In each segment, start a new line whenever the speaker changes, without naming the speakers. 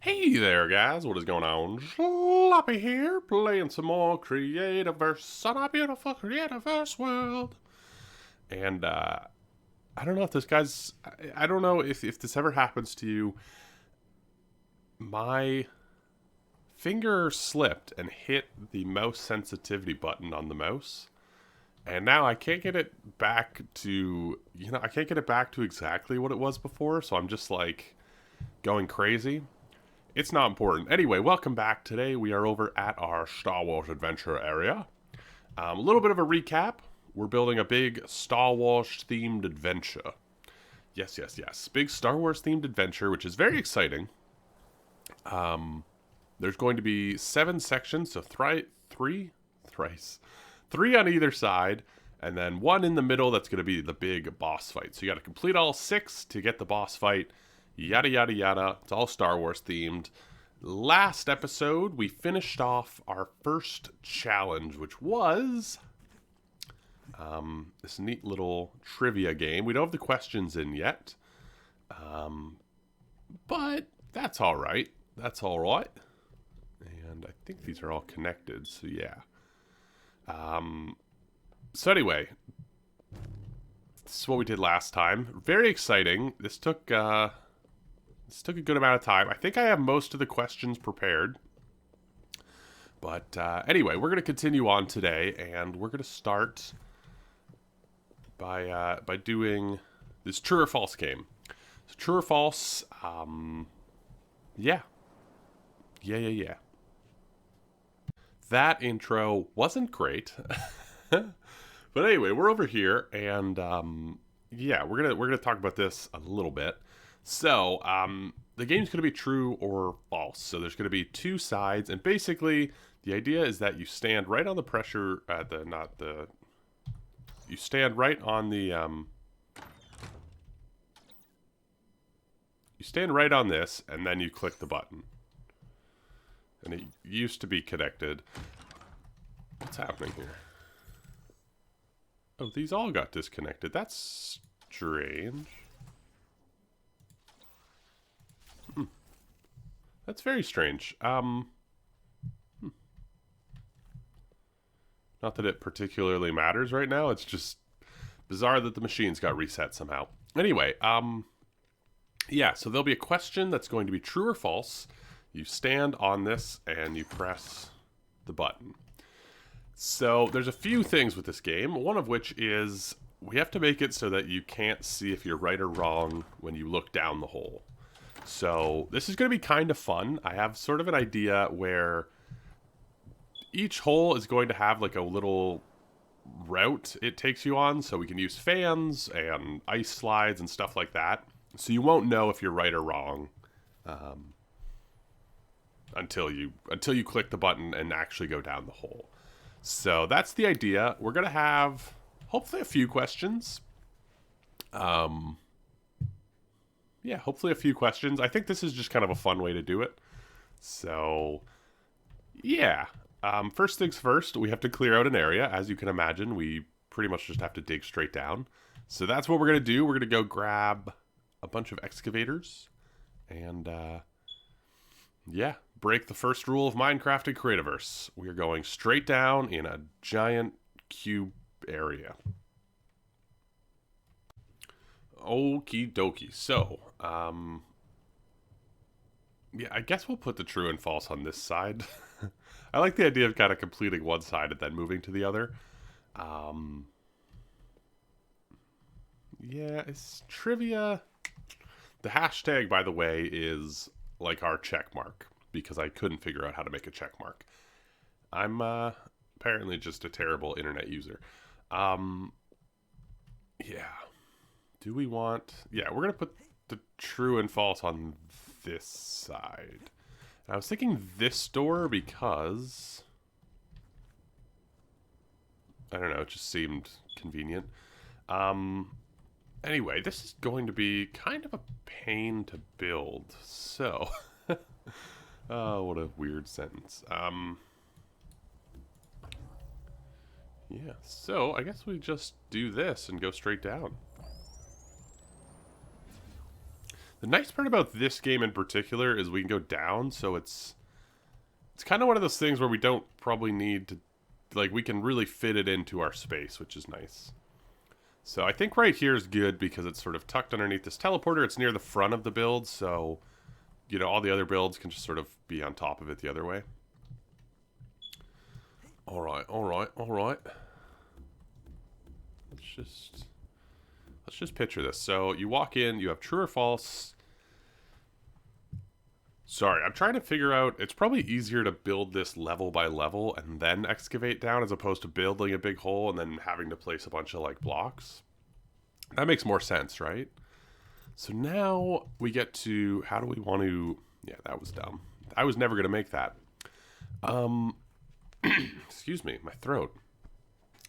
Hey there, guys. What is going on? Sloppy here, playing some more Creativerse on our beautiful Creativerse world. And I don't know if this guy's. I don't know if this ever happens to you. My finger slipped and hit the mouse sensitivity button on the mouse. And now I can't get it back to. I can't get it back to exactly what it was before. So I'm just like going crazy. It's not important. Anyway, welcome back. Today we are over at our Star Wars adventure area. A little bit of a recap. We're building a big Star Wars themed adventure. Yes, yes, yes. Big Star Wars themed adventure, which is very exciting. There's going to be 7 sections, so three on either side, and then one in the middle that's going to be the big boss fight. So you got to complete all 6 to get the boss fight. Yada, yada, yada. It's all Star Wars themed. Last episode, we finished off our first challenge, which was this neat little trivia game. We don't have the questions in yet, but that's all right. That's all right. And I think these are all connected, so yeah. So anyway, this is what we did last time. Very exciting. This took a good amount of time. I think I have most of the questions prepared. But anyway, we're going to continue on today, and we're going to start by doing this true or false game. So true or false, yeah. Yeah. That intro wasn't great. But anyway, we're over here, and yeah, we're gonna talk about this a little bit. So, the game's going to be true or false. So there's going to be 2 sides, and basically the idea is that you stand right on the pressure, you stand right on the, you stand right on this, and then you click the button. And it used to be connected. What's happening here? Oh, these all got disconnected. That's strange. That's very strange. Not that it particularly matters right now. It's just bizarre that the machines got reset somehow. Anyway, yeah, so there'll be a question that's going to be true or false. You stand on this and you press the button. So there's a few things with this game, one of which is we have to make it so that you can't see if you're right or wrong when you look down the hole. So this is going to be kind of fun. I have sort of an idea where each hole is going to have like a little route it takes you on. So we can use fans and ice slides and stuff like that. So you won't know if you're right or wrong until you click the button and actually go down the hole. So that's the idea. We're going to have hopefully a few questions. Yeah, hopefully a few questions. I think this is just kind of a fun way to do it. So, yeah. First things first, we have to clear out an area. As you can imagine, we pretty much just have to dig straight down. So that's what we're going to do. We're going to go grab a bunch of excavators. And, yeah, break the first rule of Minecraft and Creativerse. We are going straight down in a giant cube area. Okie dokie. So, yeah, I guess we'll put the true and false on this side. I like the idea of kind of completing one side and then moving to the other. Yeah, it's trivia. The hashtag, by the way, is like our check mark because I couldn't figure out how to make a check mark. I'm apparently just a terrible internet user. Yeah. Do we want... Yeah, we're going to put the true and false on this side. And I was thinking this door because... I don't know, it just seemed convenient. Anyway, this is going to be kind of a pain to build. So... oh, what a weird sentence. Yeah, so I guess we just do this and go straight down. The nice part about this game in particular is we can go down, so it's kind of one of those things where we don't probably need to, like, we can really fit it into our space, which is nice. So I think right here is good because it's sort of tucked underneath this teleporter. It's near the front of the build, so, you know, all the other builds can just sort of be on top of it the other way. Alright, alright, alright. Let's just picture this. So you walk in, you have true or false. Sorry, I'm trying to figure out, it's probably easier to build this level by level and then excavate down as opposed to building a big hole and then having to place a bunch of like blocks. That makes more sense, right? So now we get to, how do we want to, yeah, that was dumb. I was never going to make that. Excuse me, my throat.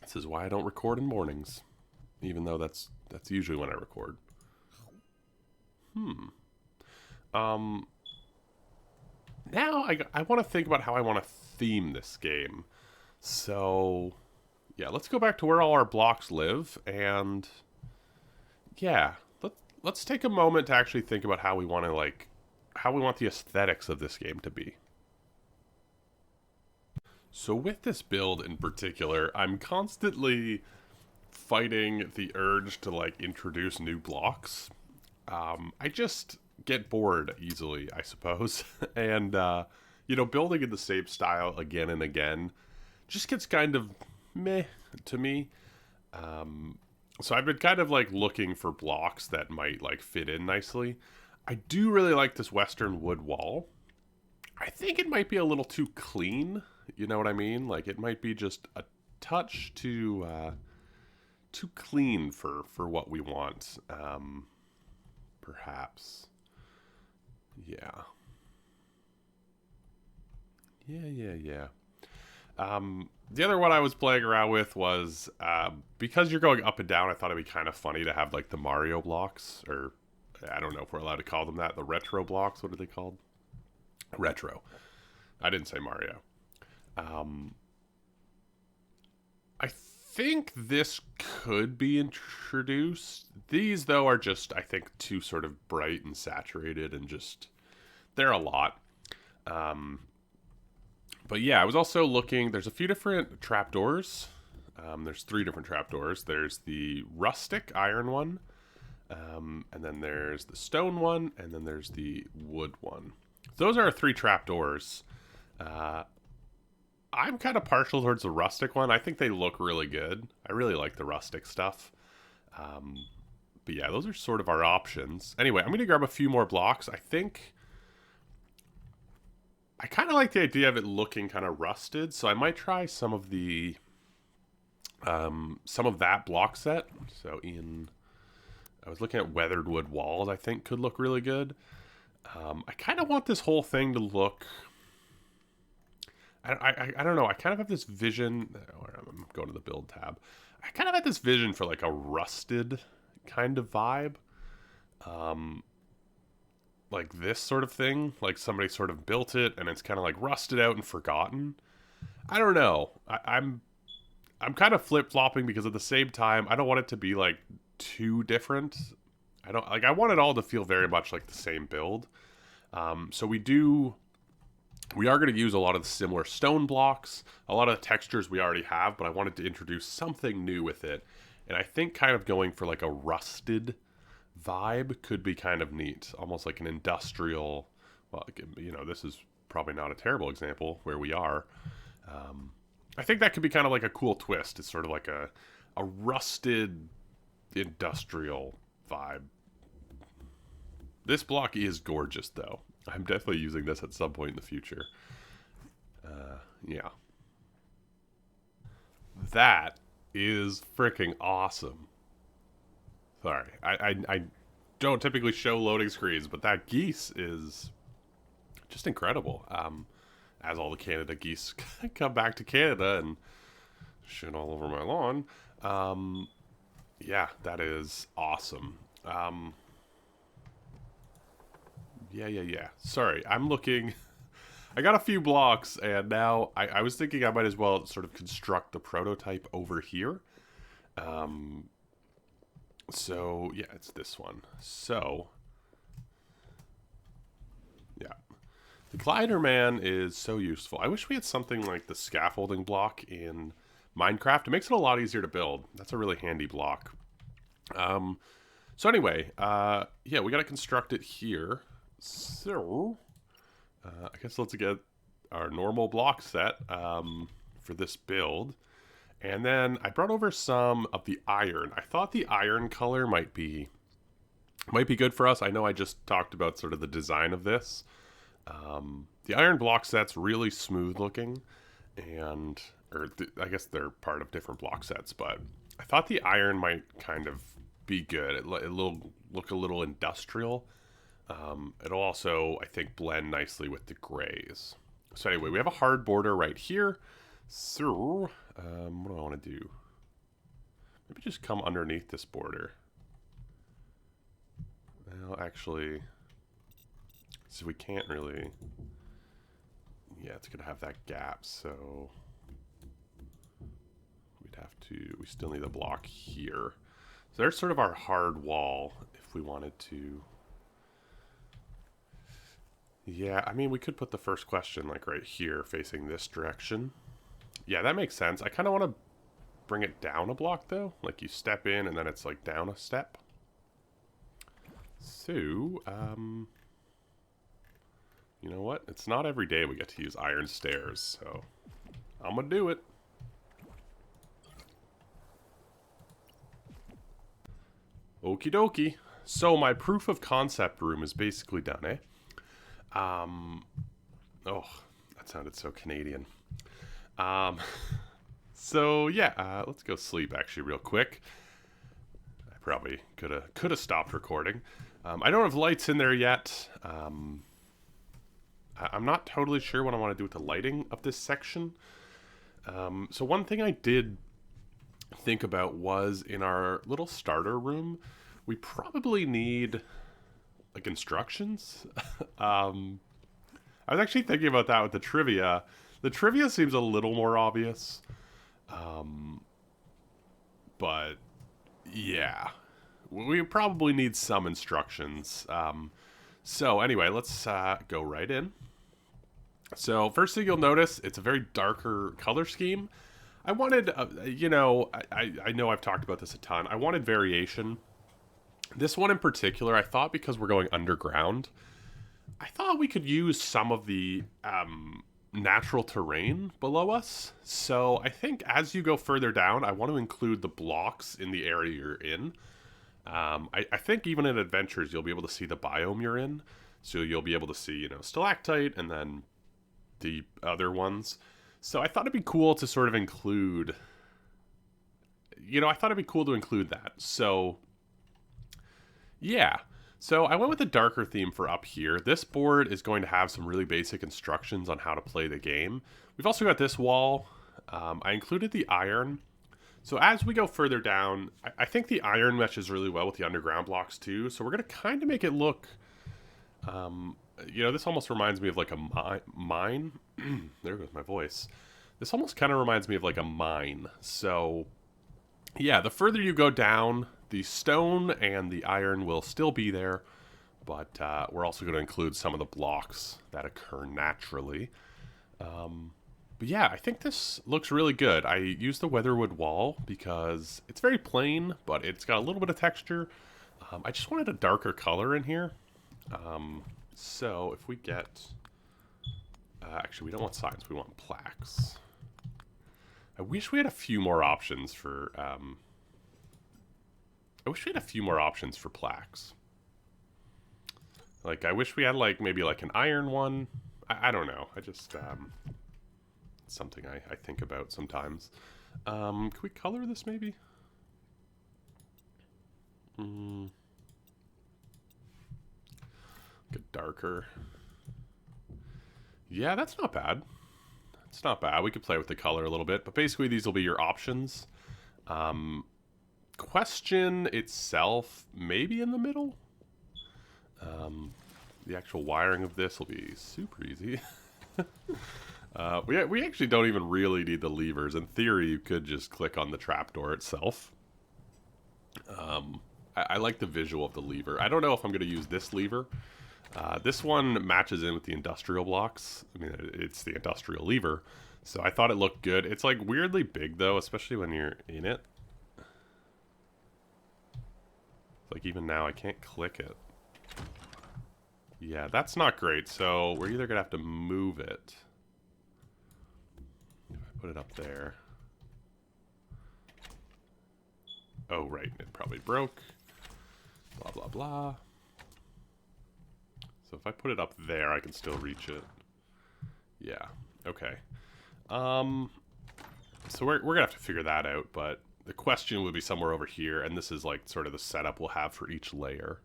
This is why I don't record in mornings, even though that's usually when I record. Now I want to think about how I want to theme this game. So, yeah, let's go back to where all our blocks live, and yeah, let's take a moment to actually think about how we want to, like, how we want the aesthetics of this game to be. So with this build in particular, I'm constantly fighting the urge to, like, introduce new blocks. I just get bored easily, I suppose. And, you know, building in the same style again and again just gets kind of meh to me. So I've been kind of, like, looking for blocks that might, like, fit in nicely. I do really like this western wood wall. I think it might be a little too clean. You know what I mean? Like, it might be just a touch too clean for what we want. Perhaps. Yeah. Yeah. The other one I was playing around with was, because you're going up and down, I thought it'd be kind of funny to have, like, the Mario blocks, or I don't know if we're allowed to call them that, the retro blocks. What are they called? Retro. I didn't say Mario. I think this could be introduced. These, though, are just, I think, too sort of bright and saturated, and just, they're a lot. But yeah, I was also looking, there's a few different trapdoors. There's 3 different trapdoors. There's the rustic iron one, and then there's the stone one, and then there's the wood one. Those are our 3 trapdoors. I'm kind of partial towards the rustic one. I think they look really good. I really like the rustic stuff. But yeah, those are sort of our options. Anyway, I'm going to grab a few more blocks. I think I kind of like the idea of it looking kind of rusted, so I might try some of the some of that block set. So I was looking at weathered wood walls. I think could look really good. I kind of want this whole thing to look. I don't know. I kind of have this vision. I'm going to the build tab. I kind of had this vision for like a rusted kind of vibe. Like this sort of thing. Like somebody sort of built it and it's kind of like rusted out and forgotten. I don't know. I'm kind of flip-flopping because at the same time, I don't want it to be like too different. I want it all to feel very much like the same build. So we are going to use a lot of the similar stone blocks, a lot of the textures we already have, but I wanted to introduce something new with it. And I think kind of going for like a rusted vibe could be kind of neat, almost like an industrial, well, you know, this is probably not a terrible example where we are. I think that could be kind of like a cool twist. It's sort of like a rusted industrial vibe. This block is gorgeous, though. I'm definitely using this at some point in the future. Yeah. That is freaking awesome. Sorry, I don't typically show loading screens, but that geese is just incredible. As all the Canada geese come back to Canada and shit all over my lawn. Yeah, that is awesome. Yeah. Sorry, I'm looking. I got a few blocks, and now I was thinking I might as well sort of construct the prototype over here. So, yeah, it's this one. So, The glider man is so useful. I wish we had something like the scaffolding block in Minecraft. It makes it a lot easier to build. That's a really handy block. So anyway, yeah, we got to construct it here. So, I guess let's get our normal block set for this build. And then I brought over some of the iron. I thought the iron color might be good for us. I know I just talked about sort of the design of this. The iron block set's really smooth looking, and I guess they're part of different block sets, but I thought the iron might kind of be good. It'll look a little industrial. It'll also, I think, blend nicely with the grays. So anyway, we have a hard border right here. So, what do I want to do? Maybe just come underneath this border. Well, actually, so we can't really... Yeah, it's going to have that gap, so... We'd have to... We still need a block here. So there's sort of our hard wall, if we wanted to... Yeah, I mean, we could put the first question, like, right here, facing this direction. Yeah, that makes sense. I kind of want to bring it down a block, though. Like, you step in, and then it's, like, down a step. So, you know what? It's not every day we get to use iron stairs, so I'm gonna do it. Okie dokie. So my proof of concept room is basically done, eh? Oh, that sounded so Canadian. So yeah, let's go sleep actually real quick. I probably could have stopped recording. I don't have lights in there yet. I'm not totally sure what I want to do with the lighting of this section. So one thing I did think about was in our little starter room, we probably need like instructions. I was actually thinking about that with the trivia. The trivia seems a little more obvious. But yeah, we probably need some instructions. So anyway, let's go right in. So first thing you'll notice, it's a very darker color scheme. I wanted, you know, I know I've talked about this a ton. I wanted variation. This one in particular, I thought because we're going underground, I thought we could use some of the natural terrain below us. So I think as you go further down, I want to include the blocks in the area you're in. I think even in adventures, you'll be able to see the biome you're in. So you'll be able to see, you know, stalactite and then the other ones. So I thought it'd be cool to sort of include, you know, I thought it'd be cool to include that. So, yeah. So I went with a darker theme for up here. This board is going to have some really basic instructions on how to play the game. We've also got this wall. I included the iron. So as we go further down, I think the iron meshes really well with the underground blocks too. So we're going to kind of make it look, you know, this almost reminds me of like a mine. There goes my voice. This almost kind of reminds me of like a mine. So yeah, the further you go down, the stone and the iron will still be there, but we're also going to include some of the blocks that occur naturally. But yeah, I think this looks really good. I used the weatherwood wall because it's very plain, but it's got a little bit of texture. I just wanted a darker color in here. So if we get... actually, we don't want signs. We want plaques. I wish we had a few more options for... I wish we had a few more options for plaques. Like, I wish we had, like, maybe, like, an iron one. I don't know. I just, it's something I think about sometimes. Can we color this, maybe? Get darker. Yeah, that's not bad. It's not bad. We could play with the color a little bit. But basically, these will be your options. Question itself, maybe in the middle. The actual wiring of this will be super easy. We actually don't even really need the levers. In theory, you could just click on the trapdoor itself. I like the visual of the lever. I don't know if I'm going to use this lever. This one matches in with the industrial blocks. I mean, it's the industrial lever. So I thought it looked good. It's like weirdly big though, especially when you're in it. Like even now I can't click it. Yeah, that's not great. So we're either gonna have to move it. If I put it up there. Oh, right, it probably broke. Blah, blah, blah. So if I put it up there, I can still reach it. Yeah, okay. So we're gonna have to figure that out, but the question would be somewhere over here, and this is like sort of the setup we'll have for each layer.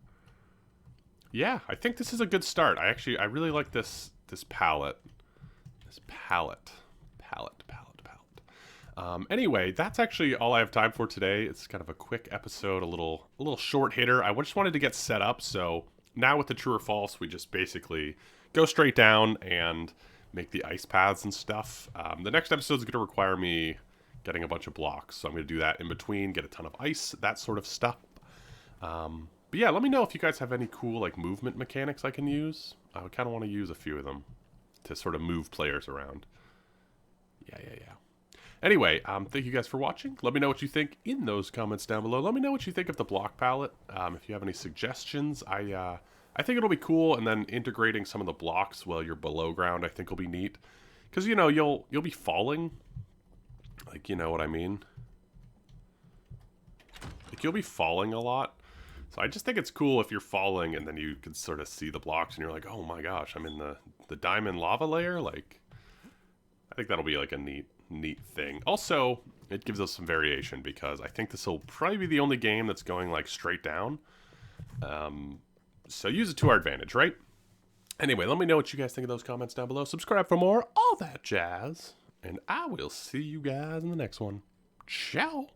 Yeah, I think this is a good start. I really like this palette. This palette. Anyway, that's actually all I have time for today. It's kind of a quick episode, a little short hitter. I just wanted to get set up, so now with the true or false, we just basically go straight down and make the ice paths and stuff. The next episode is going to require me getting a bunch of blocks, so I'm going to do that in between, get a ton of ice, that sort of stuff. But yeah, let me know if you guys have any cool like movement mechanics I can use. I would kind of want to use a few of them to sort of move players around. Yeah. Anyway, thank you guys for watching. Let me know what you think in those comments down below. Let me know what you think of the block palette. If you have any suggestions, I think it'll be cool. And then integrating some of the blocks while you're below ground, I think will be neat. Because you know you'll be falling. Like, you know what I mean? Like you'll be falling a lot. So I just think it's cool if you're falling and then you can sort of see the blocks and you're like, oh my gosh, I'm in the diamond lava layer. Like, I think that'll be like a neat thing. Also, it gives us some variation because I think this will probably be the only game that's going like straight down. So use it to our advantage, right? Anyway, let me know what you guys think of those comments down below. Subscribe for more, all that jazz. And I will see you guys in the next one. Ciao.